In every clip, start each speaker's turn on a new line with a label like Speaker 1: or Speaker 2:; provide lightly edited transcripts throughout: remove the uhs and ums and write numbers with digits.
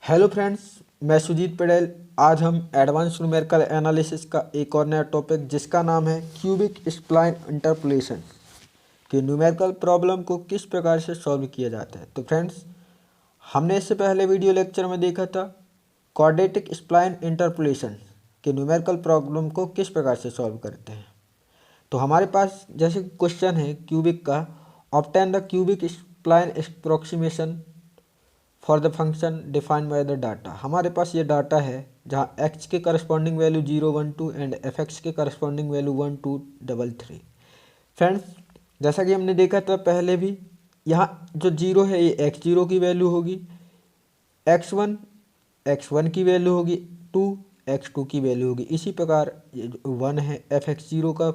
Speaker 1: Hello friends, मैं सुजीत पटेल। आज हम एडवांस न्यूमेरिकल एनालिसिस का एक और नया टॉपिक जिसका नाम है क्यूबिक स्प्लाइन इंटरपोलेशन के न्यूमेरिकल प्रॉब्लम को किस प्रकार से सॉल्व किया जाता है। तो फ्रेंड्स, हमने इससे पहले वीडियो लेक्चर में देखा था क्वाड्रेटिक स्प्लाइन इंटरपोलेशन के न्यूमेरिकल प्रॉब्लम को किस प्रकार से सॉल्व करते हैं। तो हमारे पास जैसे क्वेश्चन है क्यूबिक का, obtain the cubic spline approximation for the function defined by the data. हमारे पास ये डाटा है जहाँ x के करस्पॉन्डिंग वैल्यू 0 1 2 एंड fx के करस्पॉन्डिंग वैल्यू 1 2 3 3। फ्रेंड्स, जैसा कि हमने देखा था पहले भी, यहाँ जो 0 है ये x0 की वैल्यू होगी, x1 की वैल्यू होगी, 2 x2 की वैल्यू होगी। इसी प्रकार ये जो 1 है fx0 का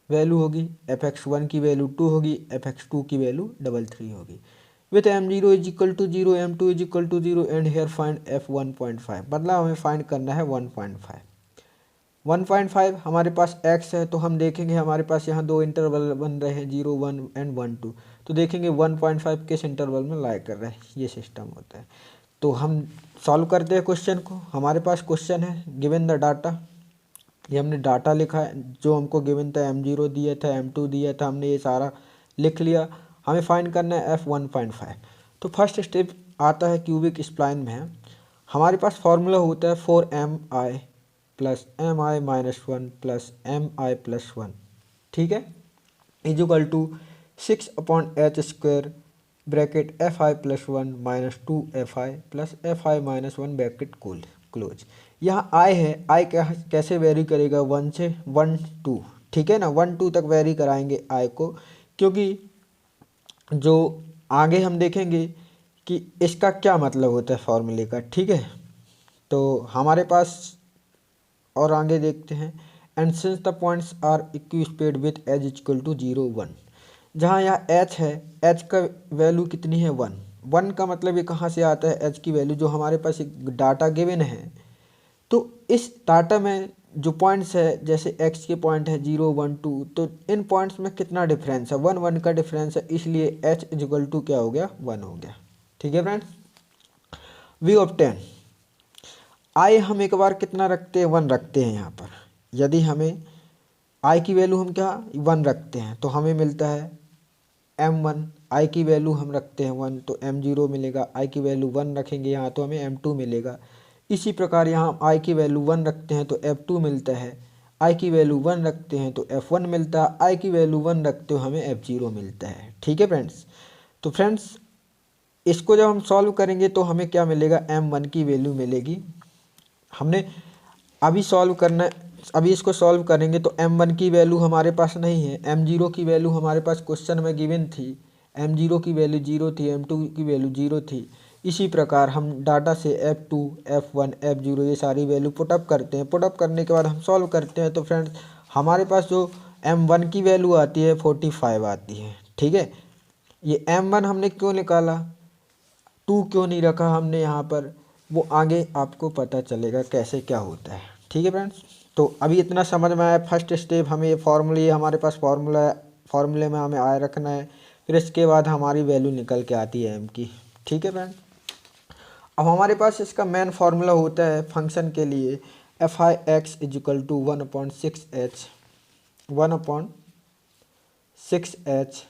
Speaker 1: वैल्यू होगी, fx1 की वैल्यू 2 होगी, fx2 की वैल्यू 3 होगी। With m0 is equal to 0, m2 is equal to 0 and here find f 1.5। मतलब हमें फाइंड करना है 1.5। 1.5 हमारे पास x है, तो हम देखेंगे हमारे पास यहाँ दो इंटरवल बन रहे हैं 0 1 एंड 1 2। तो देखेंगे 1.5 किस इंटरवल में लाई कर रहा है, ये सिस्टम होता है। तो हम सॉल्व करते हैं क्वेश्चन को। हमारे पास क्वेश्चन है गिवन द डाटा, ये हमने डाटा लिखा है जो हमको गिवन था, m0 दिया था, m2 दिया था, हमने ये सारा लिख लिया। हमें फाइंड करना है f 1.5। तो फर्स्ट स्टेप आता है क्यूबिक स्प्लाइन में, हमारे पास फॉर्मूला होता है 4mi plus mi minus 1 plus mi plus 1, ठीक है, is equal to 6/h² bracket fi plus 1 minus 2fi plus fi minus 1 bracket close. यहाँ i है, i कैसे वेरी करेगा 1 से 1 2, ठीक है ना, 1 2 तक वेरी कराएंगे i को, क्योंकि जो आगे हम देखेंगे कि इसका क्या मतलब होता है फॉर्मूले का, ठीक है। तो हमारे पास और आगे देखते हैं, and since the points are equispaced with as equal to 0 1। जहाँ यहाँ h है, h का वैल्यू कितनी है 1। 1 का मतलब ये कहाँ से आता है, h की वैल्यू जो हमारे पास एक डाटा गिवन है। तो इस डाटा में जो पॉइंट्स है, जैसे x के पॉइंट है 0 1 2, तो इन पॉइंट्स में कितना डिफरेंस है, 1 1 का डिफरेंस है, इसलिए h इक्वल टू क्या हो गया, 1 हो गया, ठीक है फ्रेंड्स। वी ऑब्टेन आई हम एक बार कितना रखते हैं, 1 रखते हैं यहाँ पर। यदि हमें आई की वैल्यू हम क्या 1 रखते हैं तो हमें मिलता है m1। आई की वैल्यू हम रखते हैं 1 तो m0 मिलेगा, आई की वैल्यू 1 रखेंगे यहाँ तो हमें m2 मिलेगा। इसी प्रकार यहाँ आई की वैल्यू 1 रखते हैं तो f2 मिलता है, आई की वैल्यू 1 रखते हैं तो f1 मिलता है, आई की वैल्यू 1 रखते हो हमें f0 मिलता है, ठीक है फ्रेंड्स। तो फ्रेंड्स, इसको जब हम सॉल्व करेंगे तो हमें क्या मिलेगा, m1 की वैल्यू मिलेगी। हमने अभी सॉल्व करना है, अभी इसको सॉल्व करेंगे तो m1 की वैल्यू हमारे पास नहीं है, m0 की वैल्यू हमारे पास क्वेश्चन में गिवन थी, m0 की वैल्यू 0 थी, m2 की वैल्यू 0 थी। इसी प्रकार हम डाटा से f2 f1 f0 ये सारी वैल्यू पुटअप करते हैं। पुटअप करने के बाद हम सॉल्व करते हैं तो फ्रेंड्स, हमारे पास जो m1 की वैल्यू आती है 45 आती है, ठीक है। ये m1 हमने क्यों निकाला, 2 क्यों नहीं रखा हमने यहाँ पर, वो आगे आपको पता चलेगा कैसे क्या होता है, ठीक है फ्रेंड्स। तो अभी इतना समझ में आया। फर्स्ट स्टेप हमें ये फॉर्मूले, हमारे पास फॉर्मूला है, फॉर्मूले में हमें आय रखना है, फिर इसके बाद हमारी वैल्यू निकल के आती है m की, ठीक है फ्रेंड्स। अब हमारे पास इसका मेन फार्मूला होता है फंक्शन के लिए, f i x is equal to 1/6h 1/6h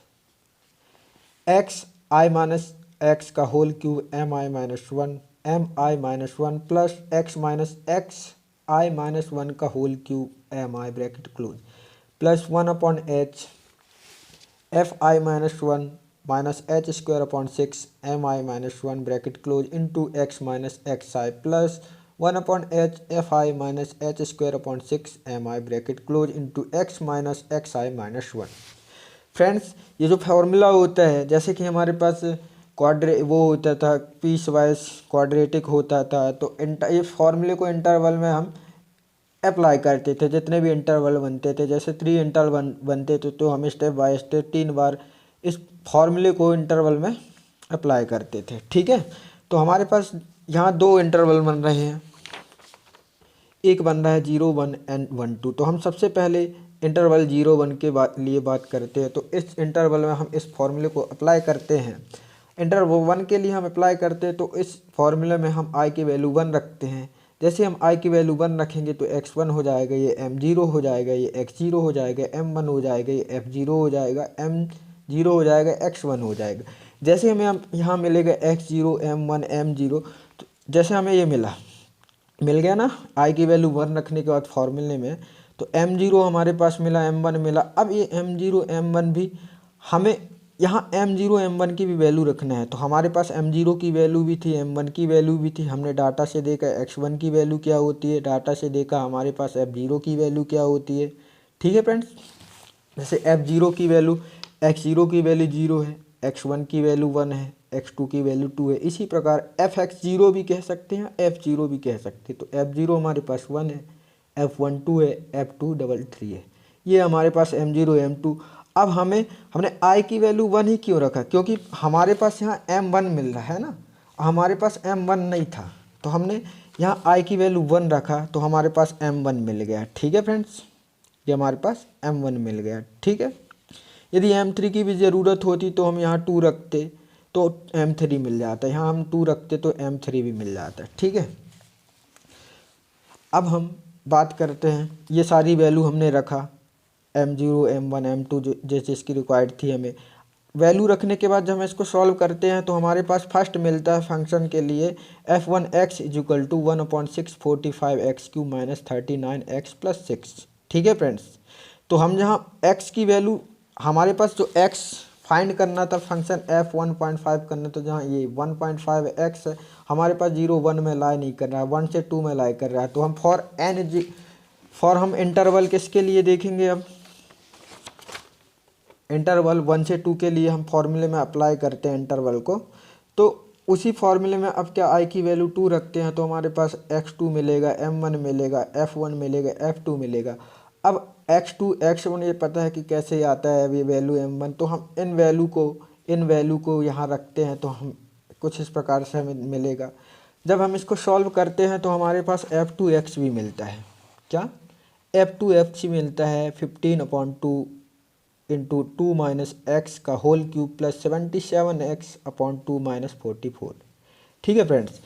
Speaker 1: x i minus x का whole cube mi minus 1 mi minus 1 plus x minus x i minus 1 का whole cube mi bracket close plus 1/h f i minus 1 minus h square upon 6 mi minus 1 bracket close into x minus x i plus 1/h f i minus h square upon 6 mi bracket close into x minus x i minus 1। Friends, ये जो formula होता है, जैसे कि हमारे पास वो होता था पीस वाइज क्वाड्रेटिक होता था, तो ये फार्मूले को इंटरवल में हम अप्लाई करते थे। जितने भी इंटरवल बनते थे, जैसे 3 इंटरवल बनते थे, तो हम स्टेप बाय स्टेप 3 बार इस फार्मूले को इंटरवल में अप्लाई करते थे, ठीक है। तो हमारे पास यहाँ 2 इंटरवल बन रहे हैं, एक बन रहा है 0 1 एंड 1 2। तो हम सबसे पहले इंटरवल 0 1 के लिए बात करते हैं। तो इस इंटरवल में हम इस फॉर्मूले को अप्लाई करते हैं। इंटरवल 1 के लिए हम अप्लाई करते हैं तो इस फॉर्मूले में हम आई की वैल्यू 1 रखते हैं। जैसे हम आई की वैल्यू 1 रखेंगे तो x1 हो जाएगा, ये m0 हो जाएगा, ये x0 हो जाएगा, m1 हो जाएगा, ये f0 हो जाएगा, m0 हो जाएगा, x1 हो जाएगा। जैसे हमें यहाँ मिलेगा x0 m1 m0, तो जैसे हमें ये मिल गया ना आई की वैल्यू 1 रखने के बाद फॉर्मूले में, तो m0 हमारे पास मिला, m1 मिला। अब ये m0 m1 भी हमें यहाँ m0 m1 की भी वैल्यू रखना है, तो हमारे पास m0 की वैल्यू भी थी, m1 की वैल्यू भी थी। हमने डाटा से देखा x1 की वैल्यू क्या होती है, डाटा से देखा हमारे पास f0 की वैल्यू क्या होती है। ठीक है फ्रेंड्स, जैसे f0 की वैल्यू, x0 की वैल्यू 0 है, x1 की वैल्यू 1 है, x2 की वैल्यू 2 है। इसी प्रकार fx0 भी कह सकते हैं, f0 भी कह सकते हैं। तो f0 हमारे पास 1 है, f1 2 है, f2 3 है। ये हमारे पास m0 m2। अब हमने i की वैल्यू 1 ही क्यों रखा, क्योंकि हमारे पास यहाँ m1 मिल रहा है ना, हमारे पास m1 नहीं था, तो हमने यहाँ i की वैल्यू 1 रखा, तो हमारे पास m1 मिल गया। ठीक है फ्रेंड्स, ये हमारे पास m1 मिल गया। ठीक है, यदि m3 की भी ज़रूरत होती तो हम यहाँ 2 रखते तो m3 मिल जाता, यहाँ हम 2 रखते तो m3 भी मिल जाता। ठीक है, अब हम बात करते हैं, ये सारी वैल्यू हमने रखा, m0 m1 m2 जो जैसे इसकी रिक्वायर्ड थी हमें वैल्यू रखने के बाद जब हम इसको सॉल्व करते हैं तो हमारे पास फर्स्ट मिलता है फंक्शन के लिए f1x equal to 1/645x³ minus 39x plus 6। ठीक है फ्रेंड्स, तो हम जहाँ x की वैल्यू, हमारे पास जो x फाइंड करना था फंक्शन f1.5 करना, तो जहाँ ये 1.5x है, हमारे पास 0 1 में लाई नहीं कर रहा है, 1 से 2 में लाई कर रहा है। तो हम फॉर हम इंटरवल किसके लिए देखेंगे, अब इंटरवल 1 से 2 के लिए हम फॉर्मूले में अप्लाई करते हैं इंटरवल को, तो उसी फॉर्मूले में अब क्या आई की वैल्यू 2 रखते हैं, तो हमारे पास x2 मिलेगा, m1 मिलेगा, f1 मिलेगा, f2 मिलेगा। अब x2 x1 ये पता है कि कैसे आता है, अब ये वैल्यू m1, तो हम इन वैल्यू को यहाँ रखते हैं, तो हम कुछ इस प्रकार से हमें मिलेगा। जब हम इसको सॉल्व करते हैं तो हमारे पास f2x भी मिलता है, क्या f2x मिलता है 15/2 इंटू 2 माइनस एक्स का whole cube plus 77x/2 minus 44। ठीक है friends,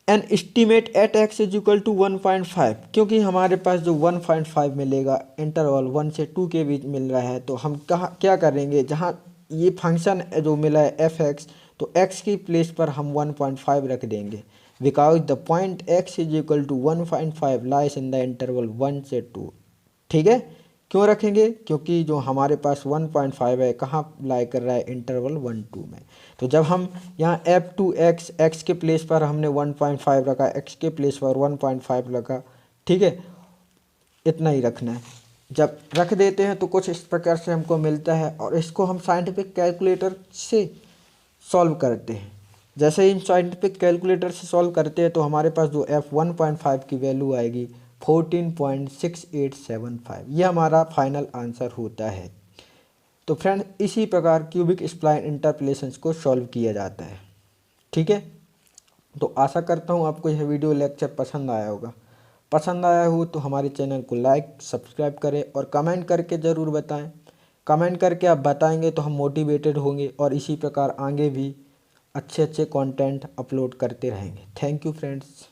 Speaker 1: an estimate at x is equal to 1.5, क्योंकि हमारे पास जो 1.5 मिलेगा इंटरवल 1 से 2 के बीच मिल रहा है, तो हम क्या करेंगे, जहाँ ये फंक्शन जो मिला है fx, तो x की प्लेस पर हम 1.5 रख देंगे, because the point x is equal to 1.5 lies in the interval 1 से 2। ठीक है, क्यों रखेंगे, क्योंकि जो हमारे पास 1.5 है कहाँ लाई कर रहा है, इंटरवल 1 2 में। तो जब हम यहाँ f2x x के प्लेस पर हमने 1.5 रखा, x के प्लेस पर 1.5 रखा। ठीक है, इतना ही रखना है। जब रख देते हैं तो कुछ इस प्रकार से हमको मिलता है, और इसको हम साइंटिफिक कैलकुलेटर से सॉल्व करते हैं। जैसे ही हम साइंटिफिक कैलकुलेटर से सॉल्व करते हैं तो हमारे पास जो f1.5 की वैल्यू आएगी 14.6875, ये हमारा फाइनल आंसर होता है। तो फ्रेंड, इसी प्रकार क्यूबिक स्प्लाइन इंटरपोलेशंस को सॉल्व किया जाता है। ठीक है, तो आशा करता हूँ आपको यह वीडियो लेक्चर पसंद आया होगा। पसंद आया हो तो हमारे चैनल को लाइक सब्सक्राइब करें और कमेंट करके ज़रूर बताएं। कमेंट करके आप बताएंगे तो हम मोटिवेटेड होंगे और इसी प्रकार आगे भी अच्छे कंटेंट अपलोड करते रहेंगे। Thank you friends.